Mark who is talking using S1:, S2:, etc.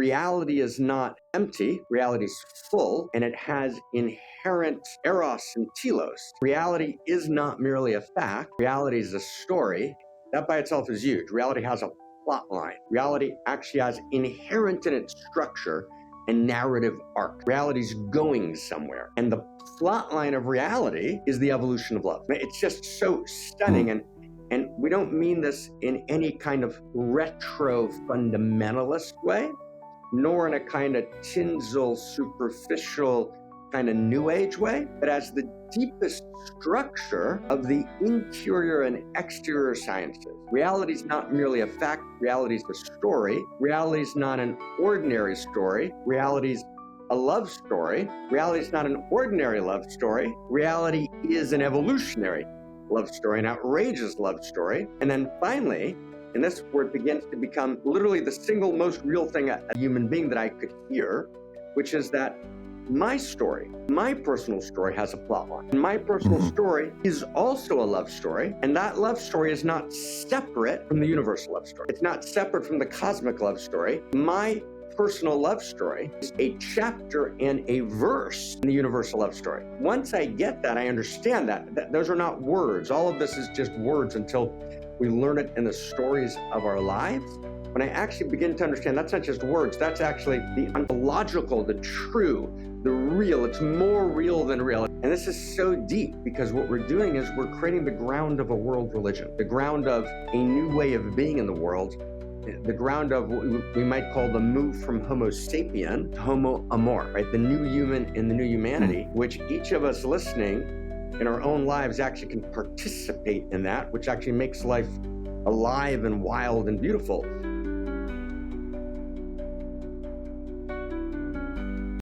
S1: reality is not empty, reality is full, and it has inherent eros and telos. Reality is not merely a fact, reality is a story. That by itself is huge. Reality has a plot line. Reality actually has inherent in its structure a narrative arc. Reality's going somewhere. And the plot line of reality is the evolution of love. It's just so stunning. And we don't mean this in any kind of retro fundamentalist way, nor in a kind of tinsel, superficial, kind of new age way, but as the deepest structure of the interior and exterior sciences. Reality is not merely a fact, reality is a story. Reality is not an ordinary story. Reality is a love story. Reality is not an ordinary love story. Reality is an evolutionary love story, an outrageous love story. And then finally, and this is where it begins to become literally the single most real thing a human being that I could hear, which is that my story, my personal story has a plot line. And my personal story is also a love story. And that love story is not separate from the universal love story. It's not separate from the cosmic love story. My personal love story is a chapter and a verse in the universal love story. Once I get that, I understand that those are not words. All of this is just words until we learn it in the stories of our lives. When I actually begin to understand that's not just words, that's actually the ontological, the true, the real. It's more real than real. And this is so deep because what we're doing is we're creating the ground of a world religion, the ground of a new way of being in the world, the ground of what we might call the move from Homo sapien to Homo Amor, right? The new human and the new humanity, which each of us listening in our own lives actually can participate in that, which actually makes life alive and wild and beautiful.